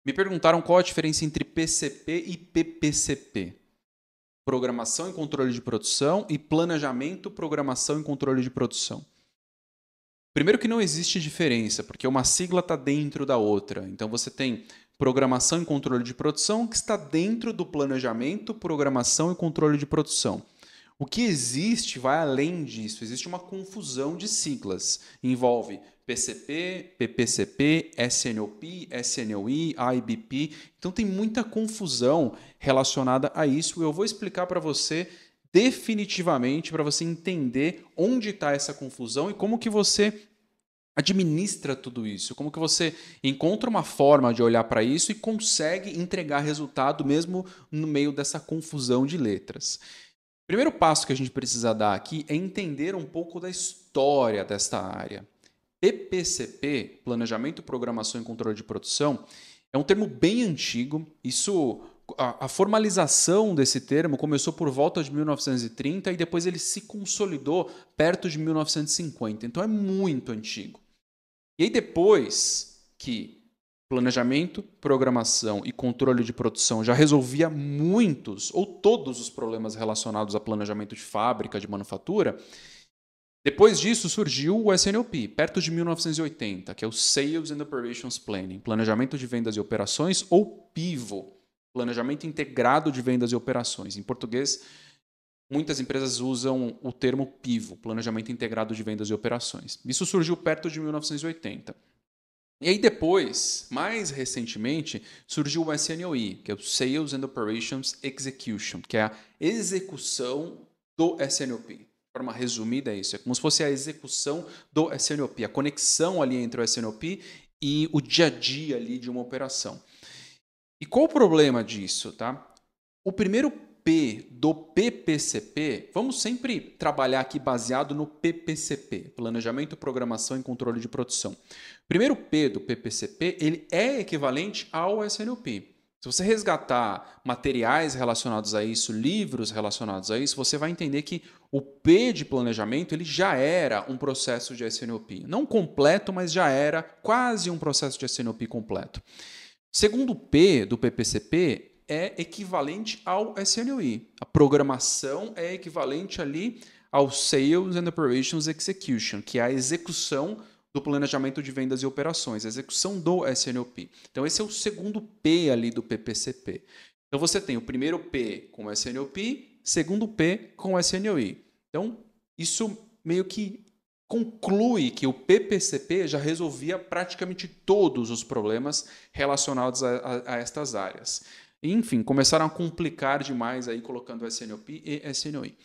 Me perguntaram qual a diferença entre PCP e PPCP. Programação e controle de produção e planejamento, programação e controle de produção. Primeiro que não existe diferença, porque uma sigla está dentro da outra. Então você tem programação e controle de produção que está dentro do planejamento, programação e controle de produção. O que existe vai além disso, existe uma confusão de siglas. Envolve PCP, PPCP, SNOP, SNOE, IBP. Então tem muita confusão relacionada a isso e eu vou explicar para você definitivamente para você entender onde está essa confusão e como que você administra tudo isso, como que você encontra uma forma de olhar para isso e consegue entregar resultado mesmo no meio dessa confusão de letras. O primeiro passo que a gente precisa dar aqui é entender um pouco da história desta área. PPCP, Planejamento, Programação e Controle de Produção, é um termo bem antigo. A formalização desse termo começou por volta de 1930 e depois ele se consolidou perto de 1950. Então é muito antigo. E aí depois que planejamento, programação e controle de produção já resolvia muitos ou todos os problemas relacionados a planejamento de fábrica, de manufatura, depois disso surgiu o SNOP, perto de 1980, que é o Sales and Operations Planning, Planejamento de Vendas e Operações, ou PIVO, Planejamento Integrado de Vendas e Operações. Em português, muitas empresas usam o termo PIVO, Planejamento Integrado de Vendas e Operações. Isso surgiu perto de 1980. E aí depois, mais recentemente, surgiu o SNOE, que é o Sales and Operations Execution, que é a execução do SNOP. De forma resumida é isso, é como se fosse a execução do SNOP, a conexão ali entre o SNOP e o dia a dia ali de uma operação. E qual o problema disso, tá? O primeiro P do PPCP, vamos sempre trabalhar aqui baseado no PPCP, Planejamento, Programação e Controle de Produção. O primeiro P do PPCP, ele é equivalente ao SNOP. Se você resgatar materiais relacionados a isso, livros relacionados a isso, você vai entender que o P de planejamento ele já era um processo de SNOP. Não completo, mas já era quase um processo de SNOP completo. Segundo P do PPCP é equivalente ao SNOE. A programação é equivalente ali ao Sales and Operations Execution, que é a execução do planejamento de vendas e operações, a execução do SNOP. Então esse é o segundo P ali do PPCP. Então você tem o primeiro P com o SNOP, segundo P com o SNOE. Então isso meio que conclui que o PPCP já resolvia praticamente todos os problemas relacionados a estas áreas. Enfim, começaram a complicar demais aí colocando SNOP e SNOE.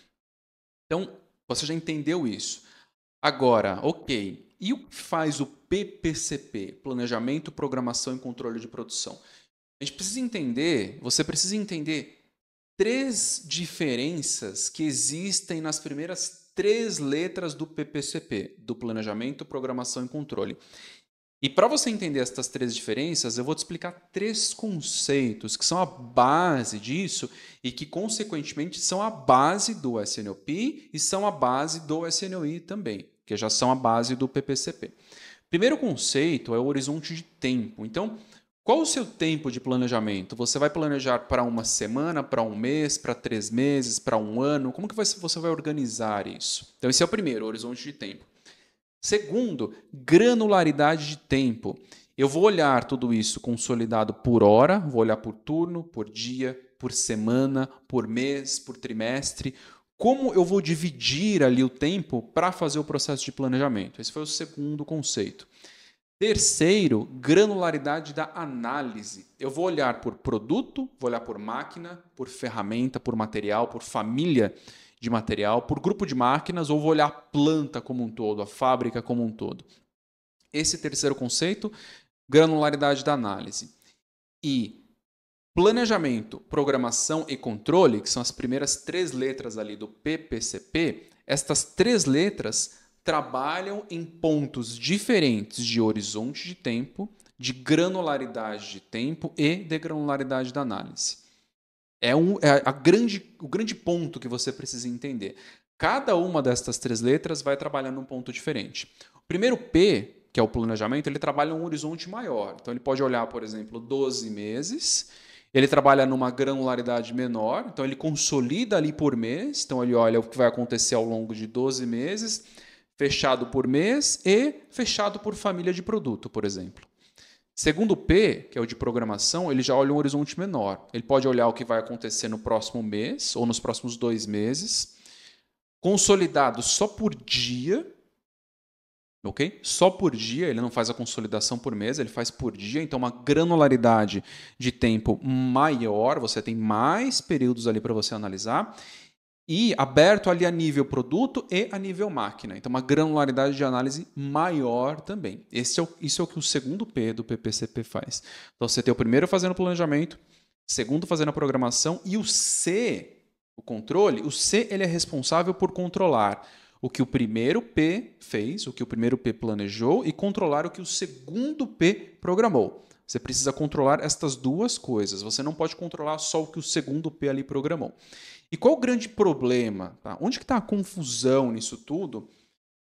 Então, você já entendeu isso. Agora, ok, e o que faz o PPCP? Planejamento, Programação e Controle de Produção. A gente precisa entender, você precisa entender 3 diferenças que existem nas primeiras 3 letras do PPCP, do Planejamento, Programação e Controle. E para você entender estas 3 diferenças, eu vou te explicar 3 conceitos que são a base disso e que, consequentemente, são a base do SNOP e são a base do SNOE também, que já são a base do PPCP. Primeiro conceito é o horizonte de tempo. Então, qual o seu tempo de planejamento? Você vai planejar para uma semana, para um mês, para 3 meses, para um ano? Como que você vai organizar isso? Então, esse é o primeiro, horizonte de tempo. Segundo, granularidade de tempo. Eu vou olhar tudo isso consolidado por hora, vou olhar por turno, por dia, por semana, por mês, por trimestre. Como eu vou dividir ali o tempo para fazer o processo de planejamento? Esse foi o segundo conceito. Terceiro, granularidade da análise. Eu vou olhar por produto, vou olhar por máquina, por ferramenta, por material, por família de material, por grupo de máquinas, ou vou olhar a planta como um todo, a fábrica como um todo. Esse terceiro conceito, granularidade da análise. E planejamento, programação e controle, que são as primeiras 3 letras ali do PPCP, estas 3 letras trabalham em pontos diferentes de horizonte de tempo, de granularidade de tempo e de granularidade da análise. O grande ponto que você precisa entender. Cada uma destas 3 letras vai trabalhar num ponto diferente. O primeiro P, que é o planejamento, ele trabalha um horizonte maior. Então, ele pode olhar, por exemplo, 12 meses, ele trabalha numa granularidade menor, então ele consolida ali por mês, então ele olha o que vai acontecer ao longo de 12 meses, fechado por mês e fechado por família de produto, por exemplo. Segundo P, que é o de programação, ele já olha um horizonte menor. Ele pode olhar o que vai acontecer no próximo mês ou nos próximos 2 meses, consolidado só por dia, ok? Só por dia, ele não faz a consolidação por mês, ele faz por dia, então uma granularidade de tempo maior, você tem mais períodos ali para você analisar, e aberto ali a nível produto e a nível máquina. Então, uma granularidade de análise maior também. Isso é o que o segundo P do PPCP faz. Então, você tem o primeiro fazendo o planejamento, segundo fazendo a programação, e o C, o controle, o C ele é responsável por controlar o que o primeiro P fez, o que o primeiro P planejou, e controlar o que o segundo P programou. Você precisa controlar estas duas coisas. Você não pode controlar só o que o segundo P ali programou. E qual o grande problema? Tá? Onde que está a confusão nisso tudo?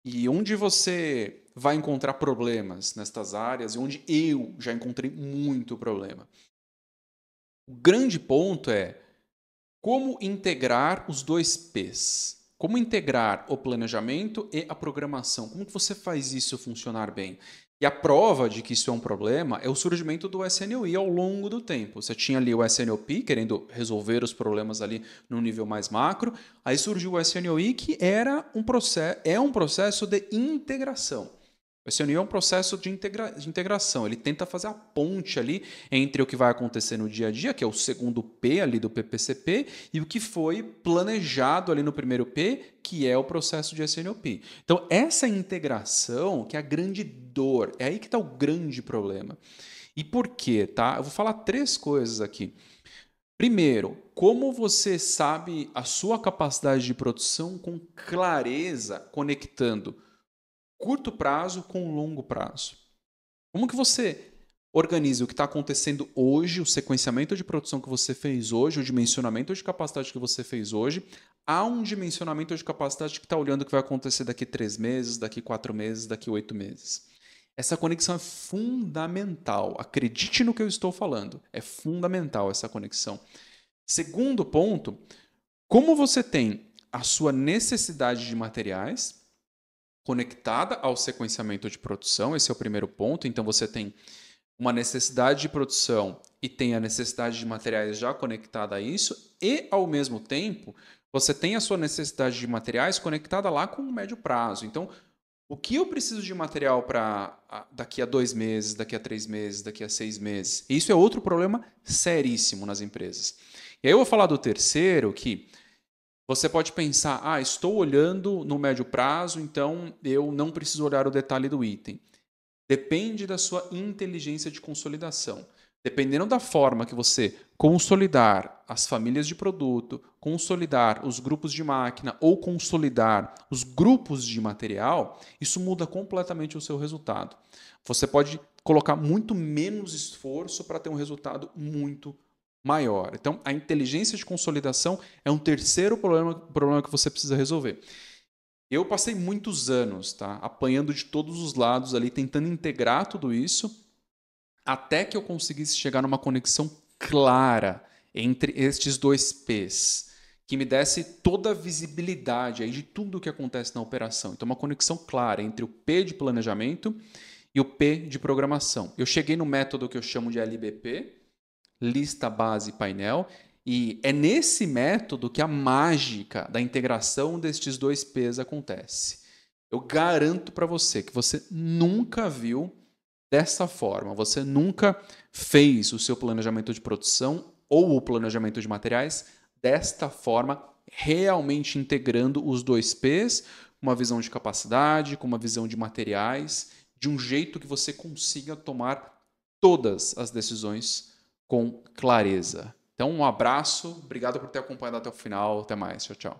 E onde você vai encontrar problemas nestas áreas? E onde eu já encontrei muito problema? O grande ponto é como integrar os dois P's. Como integrar o planejamento e a programação? Como que você faz isso funcionar bem? E a prova de que isso é um problema é o surgimento do SNOI ao longo do tempo. Você tinha ali o SNOP, querendo resolver os problemas ali no nível mais macro. Aí surgiu o SNOI, que é um processo de integração. O SNOI é um processo de integração. Ele tenta fazer a ponte ali entre o que vai acontecer no dia a dia, que é o segundo P ali do PPCP, e o que foi planejado ali no primeiro P, que é o processo de SNOP. Então, essa integração que é a grande dor, é aí que está o grande problema. E por quê? Tá? Eu vou falar 3 coisas aqui. Primeiro, como você sabe a sua capacidade de produção com clareza, conectando curto prazo com longo prazo. Como que você organiza o que está acontecendo hoje, o sequenciamento de produção que você fez hoje, o dimensionamento de capacidade que você fez hoje, há um dimensionamento de capacidade que está olhando o que vai acontecer daqui 3 meses, daqui 4 meses, daqui 8 meses. Essa conexão é fundamental. Acredite no que eu estou falando. É fundamental essa conexão. Segundo ponto, como você tem a sua necessidade de materiais conectada ao sequenciamento de produção, esse é o primeiro ponto. Então, você tem uma necessidade de produção e tem a necessidade de materiais já conectada a isso, e, ao mesmo tempo, você tem a sua necessidade de materiais conectada lá com o médio prazo. Então, o que eu preciso de material para daqui a 2 meses, daqui a 3 meses, daqui a 6 meses? E isso é outro problema seríssimo nas empresas. E aí eu vou falar do terceiro, que você pode pensar, estou olhando no médio prazo, então eu não preciso olhar o detalhe do item. Depende da sua inteligência de consolidação. Dependendo da forma que você consolidar as famílias de produto, consolidar os grupos de máquina ou consolidar os grupos de material, isso muda completamente o seu resultado. Você pode colocar muito menos esforço para ter um resultado muito maior. Então, a inteligência de consolidação é um terceiro problema que você precisa resolver. Eu passei muitos anos, tá, apanhando de todos os lados ali, tentando integrar tudo isso, até que eu conseguisse chegar numa conexão clara entre estes 2 P's, que me desse toda a visibilidade aí de tudo o que acontece na operação. Então, uma conexão clara entre o P de planejamento e o P de programação. Eu cheguei no método que eu chamo de LBP, lista, base, painel, e é nesse método que a mágica da integração destes 2 P's acontece. Eu garanto para você que você nunca viu dessa forma, você nunca fez o seu planejamento de produção ou o planejamento de materiais desta forma, realmente integrando os 2 P's, uma visão de capacidade, com uma visão de materiais, de um jeito que você consiga tomar todas as decisões com clareza. Então, um abraço, obrigado por ter acompanhado até o final, até mais, tchau, tchau.